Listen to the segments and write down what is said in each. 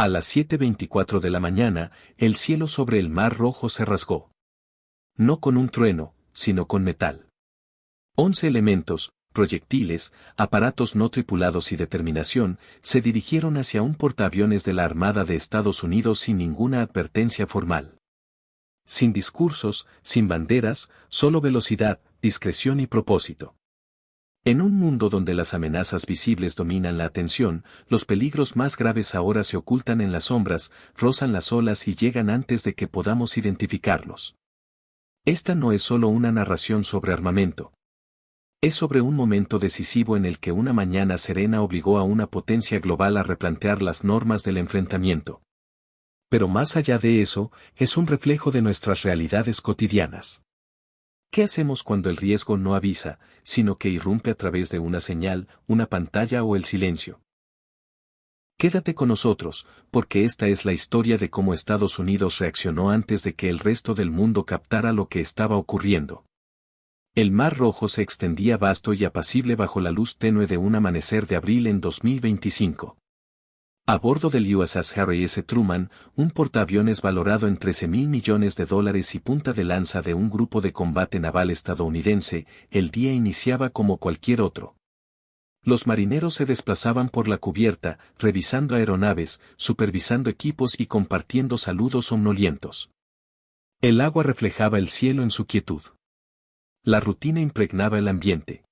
A las 7:24 de la mañana, el cielo sobre el Mar Rojo se rasgó. No con un trueno, sino con metal. 11 elementos, proyectiles, aparatos no tripulados y determinación, se dirigieron hacia un portaaviones de la Armada de Estados Unidos sin ninguna advertencia formal. Sin discursos, sin banderas, solo velocidad, discreción y propósito. En un mundo donde las amenazas visibles dominan la atención, los peligros más graves ahora se ocultan en las sombras, rozan las olas y llegan antes de que podamos identificarlos. Esta no es solo una narración sobre armamento. Es sobre un momento decisivo en el que una mañana serena obligó a una potencia global a replantear las normas del enfrentamiento. Pero más allá de eso, es un reflejo de nuestras realidades cotidianas. ¿Qué hacemos cuando el riesgo no avisa, sino que irrumpe a través de una señal, una pantalla o el silencio? Quédate con nosotros, porque esta es la historia de cómo Estados Unidos reaccionó antes de que el resto del mundo captara lo que estaba ocurriendo. El Mar Rojo se extendía vasto y apacible bajo la luz tenue de un amanecer de abril en 2025. A bordo del USS Harry S. Truman, un portaaviones valorado en $13,000 millones y punta de lanza de un grupo de combate naval estadounidense, el día iniciaba como cualquier otro. Los marineros se desplazaban por la cubierta, revisando aeronaves, supervisando equipos y compartiendo saludos somnolientos. El agua reflejaba el cielo en su quietud. La rutina impregnaba el ambiente.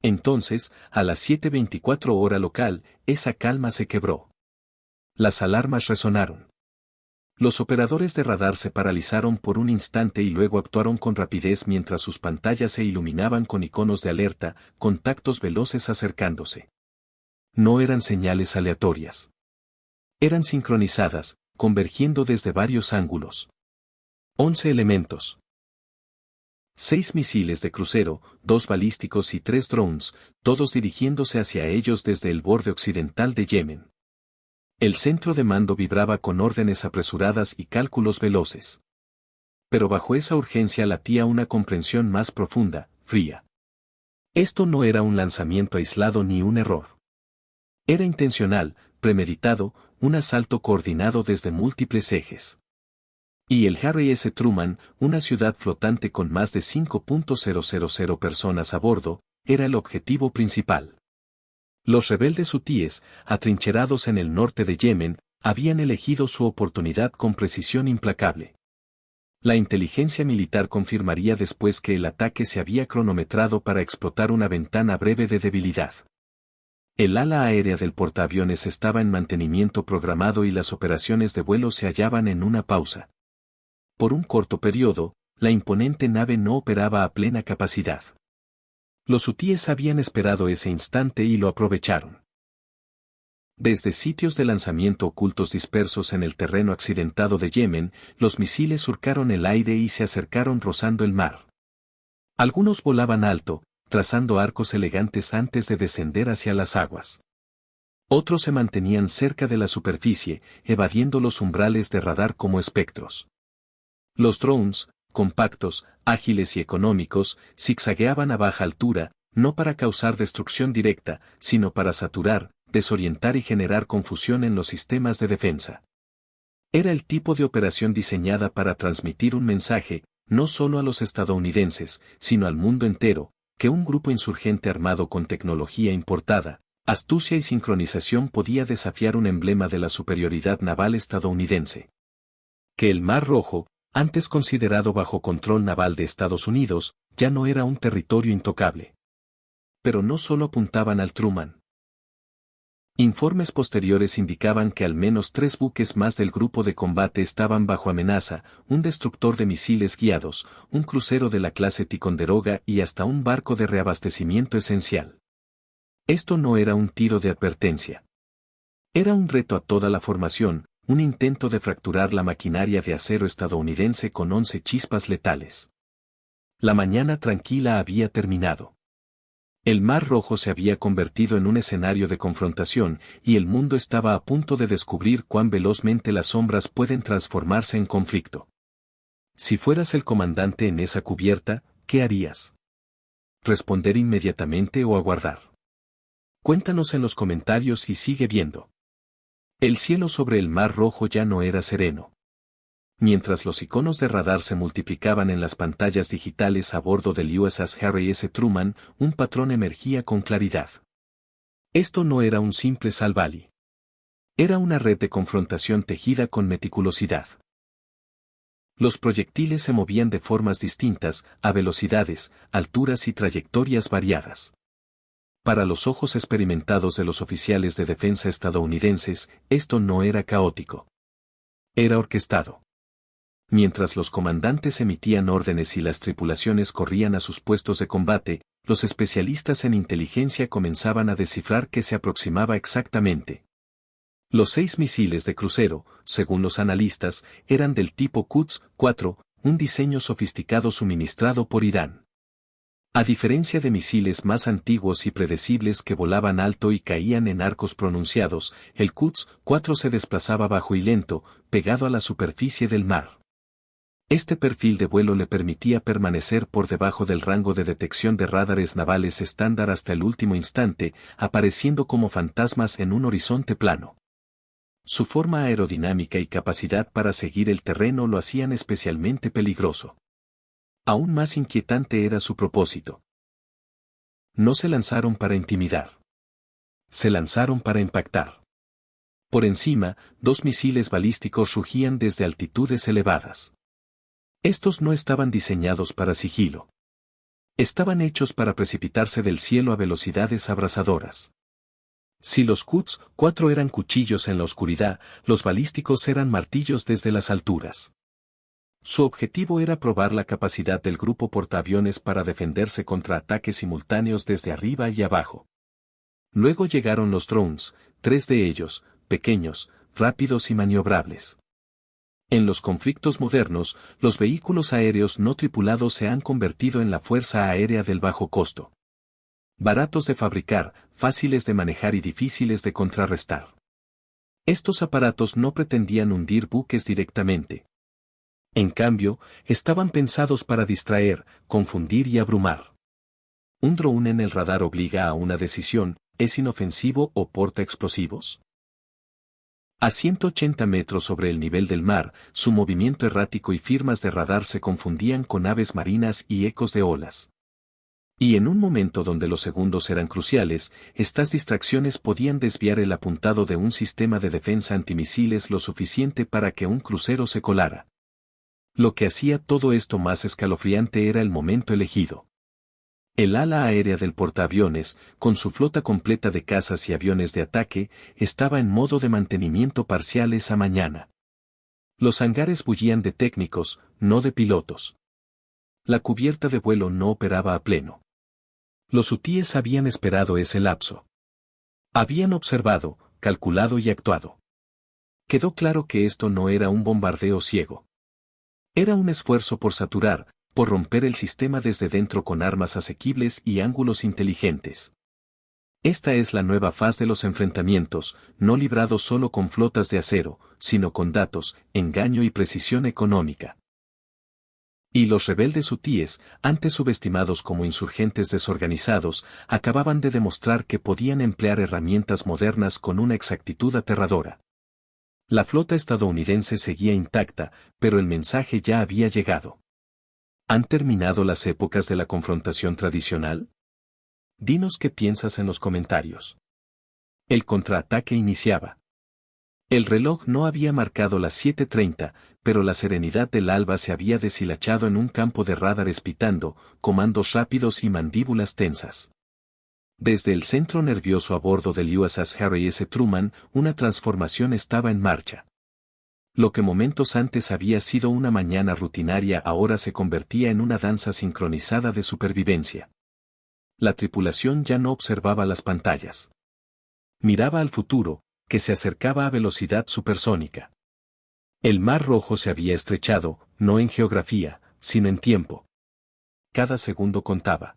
Entonces, a las 7:24 hora local, esa calma se quebró. Las alarmas resonaron. Los operadores de radar se paralizaron por un instante y luego actuaron con rapidez mientras sus pantallas se iluminaban con iconos de alerta, contactos veloces acercándose. No eran señales aleatorias. Eran sincronizadas, convergiendo desde varios ángulos. 11 elementos. 6 misiles de crucero, 2 balísticos y 3 drones, todos dirigiéndose hacia ellos desde el borde occidental de Yemen. El centro de mando vibraba con órdenes apresuradas y cálculos veloces. Pero bajo esa urgencia latía una comprensión más profunda, fría. Esto no era un lanzamiento aislado ni un error. Era intencional, premeditado, un asalto coordinado desde múltiples ejes. Y el Harry S. Truman, una ciudad flotante con más de 5,000 personas a bordo, era el objetivo principal. Los rebeldes hutíes, atrincherados en el norte de Yemen, habían elegido su oportunidad con precisión implacable. La inteligencia militar confirmaría después que el ataque se había cronometrado para explotar una ventana breve de debilidad. El ala aérea del portaaviones estaba en mantenimiento programado y las operaciones de vuelo se hallaban en una pausa. Por un corto periodo, la imponente nave no operaba a plena capacidad. Los hutíes habían esperado ese instante y lo aprovecharon. Desde sitios de lanzamiento ocultos dispersos en el terreno accidentado de Yemen, los misiles surcaron el aire y se acercaron rozando el mar. Algunos volaban alto, trazando arcos elegantes antes de descender hacia las aguas. Otros se mantenían cerca de la superficie, evadiendo los umbrales de radar como espectros. Los drones, compactos, ágiles y económicos, zigzagueaban a baja altura, no para causar destrucción directa, sino para saturar, desorientar y generar confusión en los sistemas de defensa. Era el tipo de operación diseñada para transmitir un mensaje, no solo a los estadounidenses, sino al mundo entero, que un grupo insurgente armado con tecnología importada, astucia y sincronización podía desafiar un emblema de la superioridad naval estadounidense. Que el Mar Rojo, antes considerado bajo control naval de Estados Unidos, ya no era un territorio intocable. Pero no solo apuntaban al Truman. Informes posteriores indicaban que al menos 3 buques más del grupo de combate estaban bajo amenaza, un destructor de misiles guiados, un crucero de la clase Ticonderoga y hasta un barco de reabastecimiento esencial. Esto no era un tiro de advertencia. Era un reto a toda la formación, un intento de fracturar la maquinaria de acero estadounidense con 11 chispas letales. La mañana tranquila había terminado. El Mar Rojo se había convertido en un escenario de confrontación, y el mundo estaba a punto de descubrir cuán velozmente las sombras pueden transformarse en conflicto. Si fueras el comandante en esa cubierta, ¿qué harías? ¿Responder inmediatamente o aguardar? Cuéntanos en los comentarios y sigue viendo. El cielo sobre el Mar Rojo ya no era sereno. Mientras los iconos de radar se multiplicaban en las pantallas digitales a bordo del USS Harry S. Truman, un patrón emergía con claridad. Esto no era un simple Salvali. Era una red de confrontación tejida con meticulosidad. Los proyectiles se movían de formas distintas, a velocidades, alturas y trayectorias variadas. Para los ojos experimentados de los oficiales de defensa estadounidenses, esto no era caótico. Era orquestado. Mientras los comandantes emitían órdenes y las tripulaciones corrían a sus puestos de combate, los especialistas en inteligencia comenzaban a descifrar qué se aproximaba exactamente. Los 6 misiles de crucero, según los analistas, eran del tipo Quds-4, un diseño sofisticado suministrado por Irán. A diferencia de misiles más antiguos y predecibles que volaban alto y caían en arcos pronunciados, el Quds-4 se desplazaba bajo y lento, pegado a la superficie del mar. Este perfil de vuelo le permitía permanecer por debajo del rango de detección de radares navales estándar hasta el último instante, apareciendo como fantasmas en un horizonte plano. Su forma aerodinámica y capacidad para seguir el terreno lo hacían especialmente peligroso. Aún más inquietante era su propósito. No se lanzaron para intimidar. Se lanzaron para impactar. Por encima, 2 misiles balísticos rugían desde altitudes elevadas. Estos no estaban diseñados para sigilo. Estaban hechos para precipitarse del cielo a velocidades abrasadoras. Si los Quds-4 eran cuchillos en la oscuridad, los balísticos eran martillos desde las alturas. Su objetivo era probar la capacidad del grupo portaaviones para defenderse contra ataques simultáneos desde arriba y abajo. Luego llegaron los drones, 3 de ellos, pequeños, rápidos y maniobrables. En los conflictos modernos, los vehículos aéreos no tripulados se han convertido en la fuerza aérea del bajo costo. Baratos de fabricar, fáciles de manejar y difíciles de contrarrestar. Estos aparatos no pretendían hundir buques directamente. En cambio, estaban pensados para distraer, confundir y abrumar. Un drone en el radar obliga a una decisión: ¿es inofensivo o porta explosivos? A 180 metros sobre el nivel del mar, su movimiento errático y firmas de radar se confundían con aves marinas y ecos de olas. Y en un momento donde los segundos eran cruciales, estas distracciones podían desviar el apuntado de un sistema de defensa antimisiles lo suficiente para que un crucero se colara. Lo que hacía todo esto más escalofriante era el momento elegido. El ala aérea del portaaviones, con su flota completa de cazas y aviones de ataque, estaba en modo de mantenimiento parcial esa mañana. Los hangares bullían de técnicos, no de pilotos. La cubierta de vuelo no operaba a pleno. Los hutíes habían esperado ese lapso. Habían observado, calculado y actuado. Quedó claro que esto no era un bombardeo ciego. Era un esfuerzo por saturar, por romper el sistema desde dentro con armas asequibles y ángulos inteligentes. Esta es la nueva faz de los enfrentamientos, no librados solo con flotas de acero, sino con datos, engaño y precisión económica. Y los rebeldes hutíes, antes subestimados como insurgentes desorganizados, acababan de demostrar que podían emplear herramientas modernas con una exactitud aterradora. La flota estadounidense seguía intacta, pero el mensaje ya había llegado. ¿Han terminado las épocas de la confrontación tradicional? Dinos qué piensas en los comentarios. El contraataque iniciaba. El reloj no había marcado las 7:30, pero la serenidad del alba se había deshilachado en un campo de radares pitando, comandos rápidos y mandíbulas tensas. Desde el centro nervioso a bordo del USS Harry S. Truman, una transformación estaba en marcha. Lo que momentos antes había sido una mañana rutinaria ahora se convertía en una danza sincronizada de supervivencia. La tripulación ya no observaba las pantallas. Miraba al futuro, que se acercaba a velocidad supersónica. El Mar Rojo se había estrechado, no en geografía, sino en tiempo. Cada segundo contaba.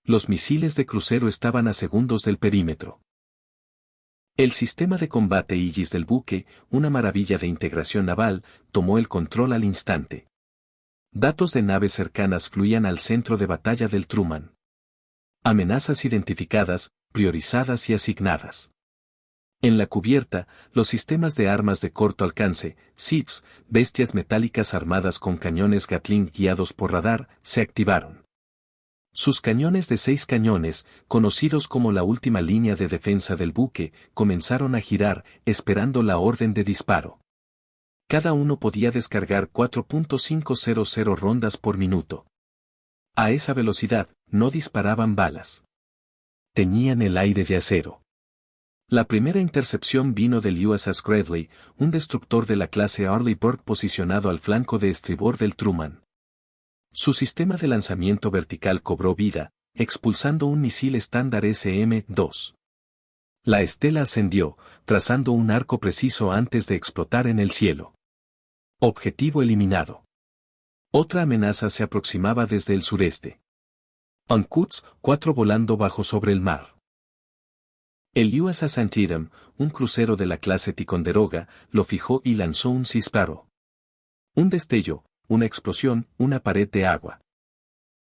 Los misiles de crucero estaban a segundos del perímetro. El sistema de combate Aegis del buque, una maravilla de integración naval, tomó el control al instante. Datos de naves cercanas fluían al centro de batalla del Truman. Amenazas identificadas, priorizadas y asignadas. En la cubierta, los sistemas de armas de corto alcance, SIBs, bestias metálicas armadas con cañones Gatling guiados por radar, se activaron. Sus cañones de 6 cañones, conocidos como la última línea de defensa del buque, comenzaron a girar, esperando la orden de disparo. Cada uno podía descargar 4.500 rondas por minuto. A esa velocidad, no disparaban balas. Teñían el aire de acero. La primera intercepción vino del USS Gravely, un destructor de la clase Arleigh Burke posicionado al flanco de estribor del Truman. Su sistema de lanzamiento vertical cobró vida, expulsando un misil estándar SM-2. La estela ascendió, trazando un arco preciso antes de explotar en el cielo. Objetivo eliminado. Otra amenaza se aproximaba desde el sureste. Uncas 4 volando bajo sobre el mar. El USS Antietam, un crucero de la clase Ticonderoga, lo fijó y lanzó un disparo. Un destello, una explosión, una pared de agua.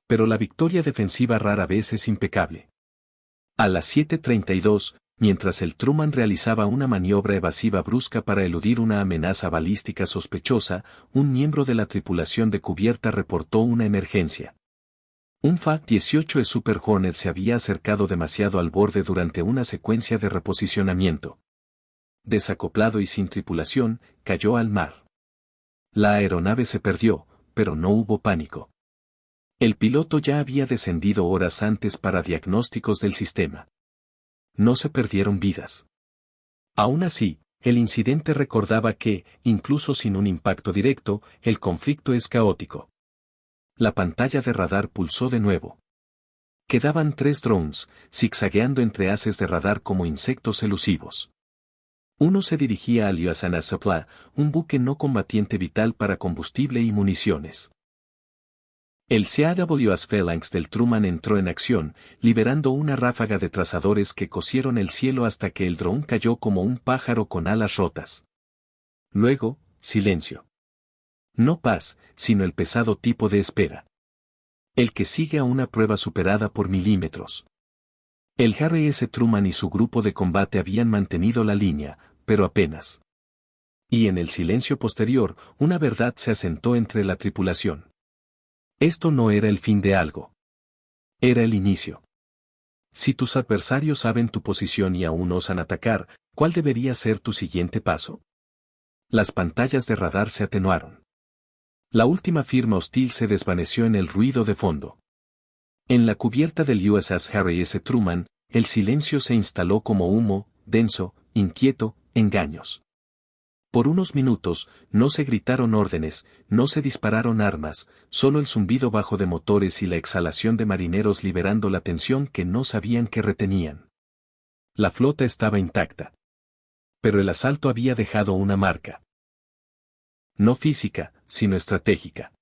Pero la victoria defensiva rara vez es impecable. A las 7:32, mientras el Truman realizaba una maniobra evasiva brusca para eludir una amenaza balística sospechosa, un miembro de la tripulación de cubierta reportó una emergencia. Un F-18E Super Hornet se había acercado demasiado al borde durante una secuencia de reposicionamiento. Desacoplado y sin tripulación, cayó al mar. La aeronave se perdió, pero no hubo pánico. El piloto ya había descendido horas antes para diagnósticos del sistema. No se perdieron vidas. Aún así, el incidente recordaba que, incluso sin un impacto directo, el conflicto es caótico. La pantalla de radar pulsó de nuevo. Quedaban 3 drones, zigzagueando entre haces de radar como insectos elusivos. Uno se dirigía al USS Supply, un buque no combatiente vital para combustible y municiones. El CAWS Phalanx del Truman entró en acción, liberando una ráfaga de trazadores que cosieron el cielo hasta que el dron cayó como un pájaro con alas rotas. Luego, silencio. No paz, sino el pesado tipo de espera. El que sigue a una prueba superada por milímetros. El Harry S. Truman y su grupo de combate habían mantenido la línea, pero apenas. Y en el silencio posterior, una verdad se asentó entre la tripulación. Esto no era el fin de algo. Era el inicio. Si tus adversarios saben tu posición y aún osan atacar, ¿cuál debería ser tu siguiente paso? Las pantallas de radar se atenuaron. La última firma hostil se desvaneció en el ruido de fondo. En la cubierta del USS Harry S. Truman, el silencio se instaló como humo, denso, inquieto, engaños. Por unos minutos, no se gritaron órdenes, no se dispararon armas, solo el zumbido bajo de motores y la exhalación de marineros liberando la tensión que no sabían que retenían. La flota estaba intacta. Pero el asalto había dejado una marca. No física, sino estratégica.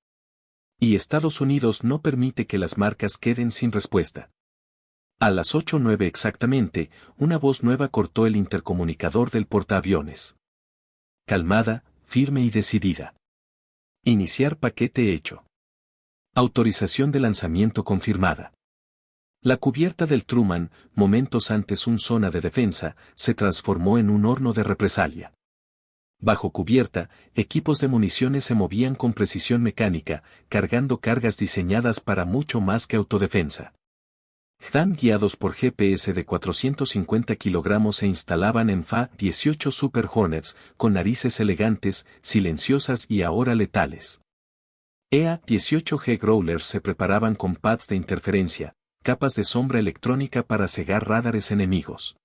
Y Estados Unidos no permite que las marcas queden sin respuesta. A las 8:09 exactamente, una voz nueva cortó el intercomunicador del portaaviones. Calmada, firme y decidida. Iniciar paquete hecho. Autorización de lanzamiento confirmada. La cubierta del Truman, momentos antes un zona de defensa, se transformó en un horno de represalia. Bajo cubierta, equipos de municiones se movían con precisión mecánica, cargando cargas diseñadas para mucho más que autodefensa. Tan guiados por GPS de 450 kilogramos se instalaban en F-18 Super Hornets, con narices elegantes, silenciosas y ahora letales. EA-18G Growlers se preparaban con pads de interferencia, capas de sombra electrónica para cegar radares enemigos.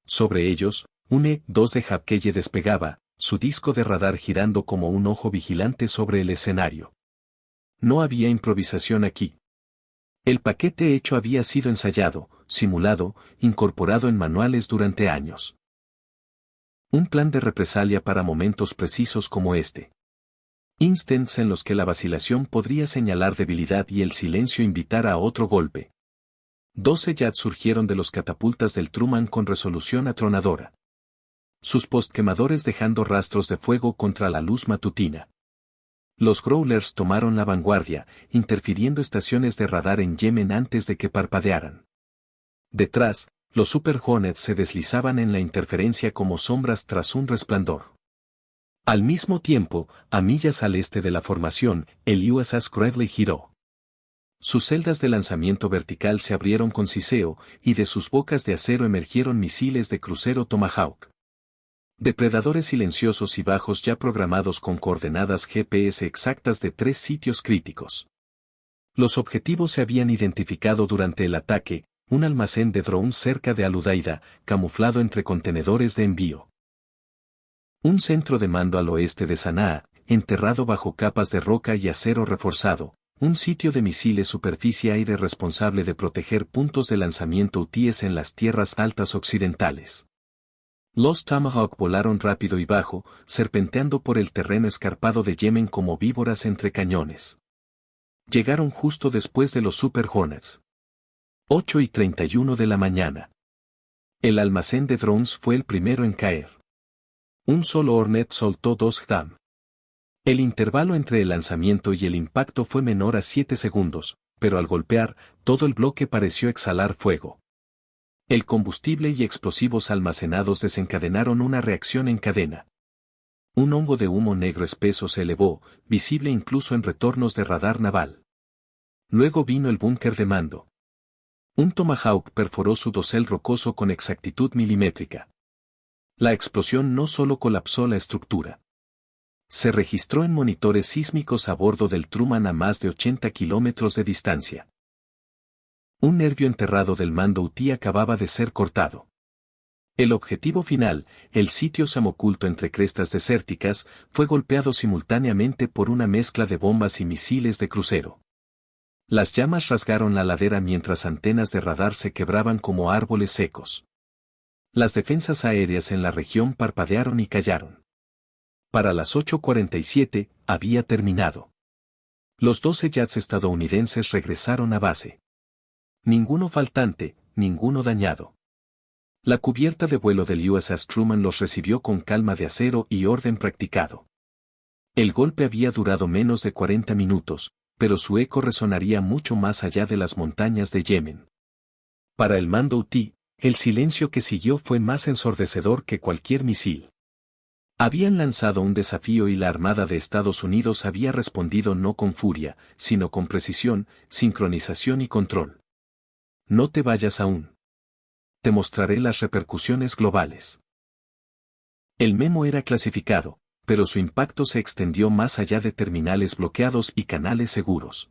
Sobre ellos, un E-2 de Hapkeye despegaba, su disco de radar girando como un ojo vigilante sobre el escenario. No había improvisación aquí. El paquete hecho había sido ensayado, simulado, incorporado en manuales durante años. Un plan de represalia para momentos precisos como este. Instants en los que la vacilación podría señalar debilidad y el silencio invitar a otro golpe. 12 jets surgieron de los catapultas del Truman con resolución atronadora. Sus postquemadores dejando rastros de fuego contra la luz matutina. Los Growlers tomaron la vanguardia, interfiriendo estaciones de radar en Yemen antes de que parpadearan. Detrás, Los Super Hornets se deslizaban en la interferencia como sombras tras un resplandor. Al mismo tiempo, a millas al este de la formación, el USS Gravely giró. Sus celdas de lanzamiento vertical se abrieron con siseo, y de sus bocas de acero emergieron misiles de crucero Tomahawk. Depredadores silenciosos y bajos ya programados con coordenadas GPS exactas de 3 sitios críticos. Los objetivos se habían identificado durante el ataque: un almacén de drones cerca de Al-Udaida, camuflado entre contenedores de envío. Un centro de mando al oeste de Sanaa, enterrado bajo capas de roca y acero reforzado. Un sitio de misiles superficie-aire responsable de proteger puntos de lanzamiento hutíes en las tierras altas occidentales. Los Tomahawk volaron rápido y bajo, serpenteando por el terreno escarpado de Yemen como víboras entre cañones. Llegaron justo después de los Super Hornets. 8:31 de la mañana. El almacén de drones fue el primero en caer. Un solo Hornet soltó 2 GDAM. El intervalo entre el lanzamiento y el impacto fue menor a 7 segundos, pero al golpear, todo el bloque pareció exhalar fuego. El combustible y explosivos almacenados desencadenaron una reacción en cadena. Un hongo de humo negro espeso se elevó, visible incluso en retornos de radar naval. Luego vino el búnker de mando. Un Tomahawk perforó su dosel rocoso con exactitud milimétrica. La explosión no solo colapsó la estructura. Se registró en monitores sísmicos a bordo del Truman a más de 80 kilómetros de distancia. Un nervio enterrado del mando hutí acababa de ser cortado. El objetivo final, el sitio Sam oculto entre crestas desérticas, fue golpeado simultáneamente por una mezcla de bombas y misiles de crucero. Las llamas rasgaron la ladera mientras antenas de radar se quebraban como árboles secos. Las defensas aéreas en la región parpadearon y callaron. Para las 8:47, había terminado. Los 12 jets estadounidenses regresaron a base. Ninguno faltante, ninguno dañado. La cubierta de vuelo del USS Truman los recibió con calma de acero y orden practicado. El golpe había durado menos de 40 minutos, pero su eco resonaría mucho más allá de las montañas de Yemen. Para el mando hutí, el silencio que siguió fue más ensordecedor que cualquier misil. Habían lanzado un desafío y la Armada de Estados Unidos había respondido no con furia, sino con precisión, sincronización y control. No te vayas aún. Te mostraré las repercusiones globales. El memo era clasificado, pero su impacto se extendió más allá de terminales bloqueados y canales seguros.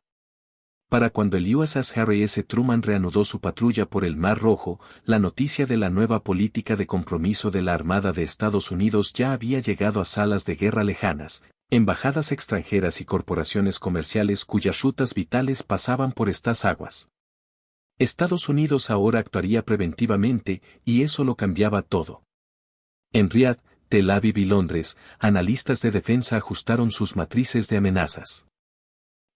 Para cuando el USS Harry S. Truman reanudó su patrulla por el Mar Rojo, la noticia de la nueva política de compromiso de la Armada de Estados Unidos ya había llegado a salas de guerra lejanas, embajadas extranjeras y corporaciones comerciales cuyas rutas vitales pasaban por estas aguas. Estados Unidos ahora actuaría preventivamente, y eso lo cambiaba todo. En Riad, Tel Aviv y Londres, analistas de defensa ajustaron sus matrices de amenazas.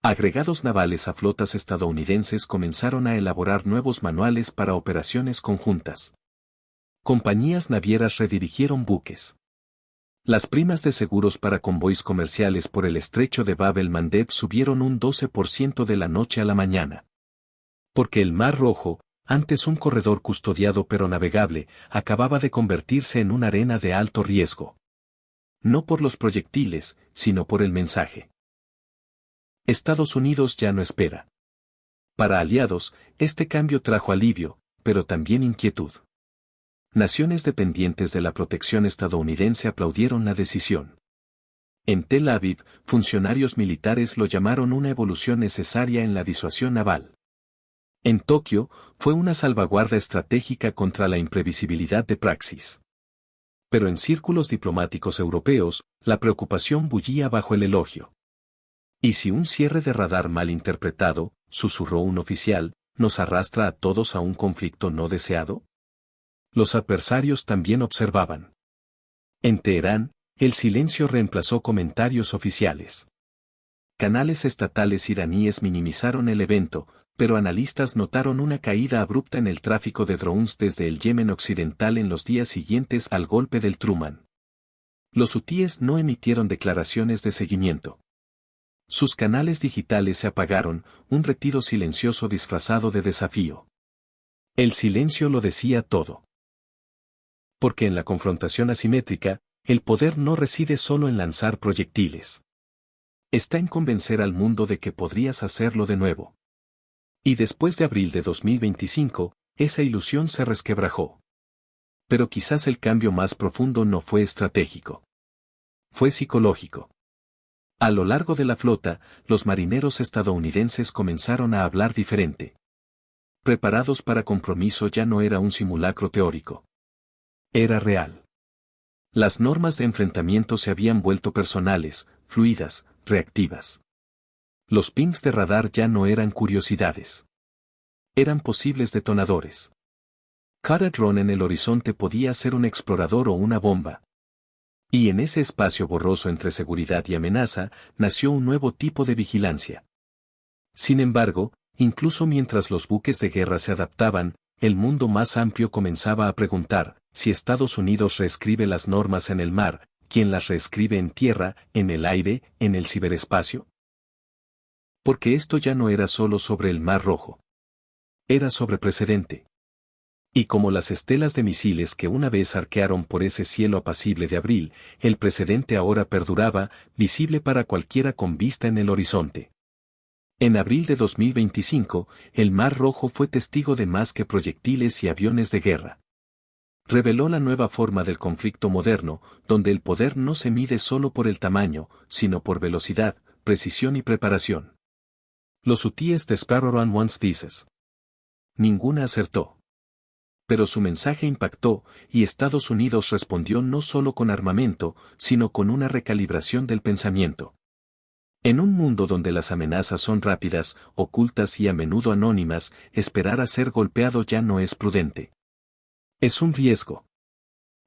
Agregados navales a flotas estadounidenses comenzaron a elaborar nuevos manuales para operaciones conjuntas. Compañías navieras redirigieron buques. Las primas de seguros para convoys comerciales por el estrecho de Bab el-Mandeb subieron un 12% de la noche a la mañana. Porque el Mar Rojo, antes un corredor custodiado pero navegable, acababa de convertirse en una arena de alto riesgo. No por los proyectiles, sino por el mensaje. Estados Unidos ya no espera. Para aliados, este cambio trajo alivio, pero también inquietud. Naciones dependientes de la protección estadounidense aplaudieron la decisión. En Tel Aviv, funcionarios militares lo llamaron una evolución necesaria en la disuasión naval. En Tokio, fue una salvaguarda estratégica contra la imprevisibilidad de praxis. Pero en círculos diplomáticos europeos, la preocupación bullía bajo el elogio. ¿Y si un cierre de radar mal interpretado, susurró un oficial, nos arrastra a todos a un conflicto no deseado? Los adversarios también observaban. En Teherán, el silencio reemplazó comentarios oficiales. Canales estatales iraníes minimizaron el evento, pero analistas notaron una caída abrupta en el tráfico de drones desde el Yemen occidental en los días siguientes al golpe del Truman. Los hutíes no emitieron declaraciones de seguimiento. Sus canales digitales se apagaron, un retiro silencioso disfrazado de desafío. El silencio lo decía todo. Porque en la confrontación asimétrica, el poder no reside solo en lanzar proyectiles. Está en convencer al mundo de que podrías hacerlo de nuevo. Y después de abril de 2025, esa ilusión se resquebrajó. Pero quizás el cambio más profundo no fue estratégico. Fue psicológico. A lo largo de la flota, los marineros estadounidenses comenzaron a hablar diferente. Preparados para compromiso ya no era un simulacro teórico. Era real. Las normas de enfrentamiento se habían vuelto personales, fluidas, reactivas. Los pings de radar ya no eran curiosidades. Eran posibles detonadores. Cada dron en el horizonte podía ser un explorador o una bomba. Y en ese espacio borroso entre seguridad y amenaza, nació un nuevo tipo de vigilancia. Sin embargo, incluso mientras los buques de guerra se adaptaban, el mundo más amplio comenzaba a preguntar, si Estados Unidos reescribe las normas en el mar, ¿quién las reescribe en tierra, en el aire, en el ciberespacio? Porque esto ya no era solo sobre el Mar Rojo. Era sobre precedente. Y como las estelas de misiles que una vez arquearon por ese cielo apacible de abril, el precedente ahora perduraba, visible para cualquiera con vista en el horizonte. En abril de 2025, el Mar Rojo fue testigo de más que proyectiles y aviones de guerra. Reveló la nueva forma del conflicto moderno, donde el poder no se mide solo por el tamaño, sino por velocidad, precisión y preparación. Los hutíes descargaron once thesis. Ninguna acertó. Pero su mensaje impactó, y Estados Unidos respondió no solo con armamento, sino con una recalibración del pensamiento. En un mundo donde las amenazas son rápidas, ocultas y a menudo anónimas, esperar a ser golpeado ya no es prudente. Es un riesgo.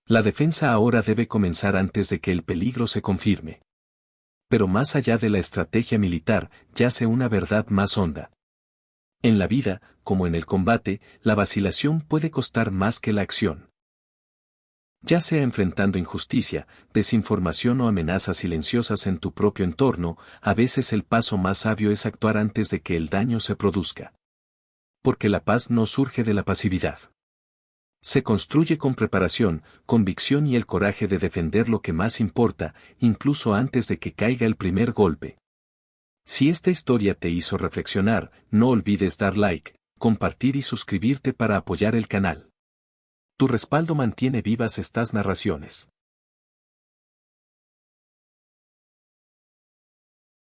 La defensa ahora debe comenzar antes de que el peligro se confirme. Pero más allá de la estrategia militar, yace una verdad más honda. En la vida, como en el combate, la vacilación puede costar más que la acción. Ya sea enfrentando injusticia, desinformación o amenazas silenciosas en tu propio entorno, a veces el paso más sabio es actuar antes de que el daño se produzca. Porque la paz no surge de la pasividad. Se construye con preparación, convicción y el coraje de defender lo que más importa, incluso antes de que caiga el primer golpe. Si esta historia te hizo reflexionar, no olvides dar like, compartir y suscribirte para apoyar el canal. Tu respaldo mantiene vivas estas narraciones.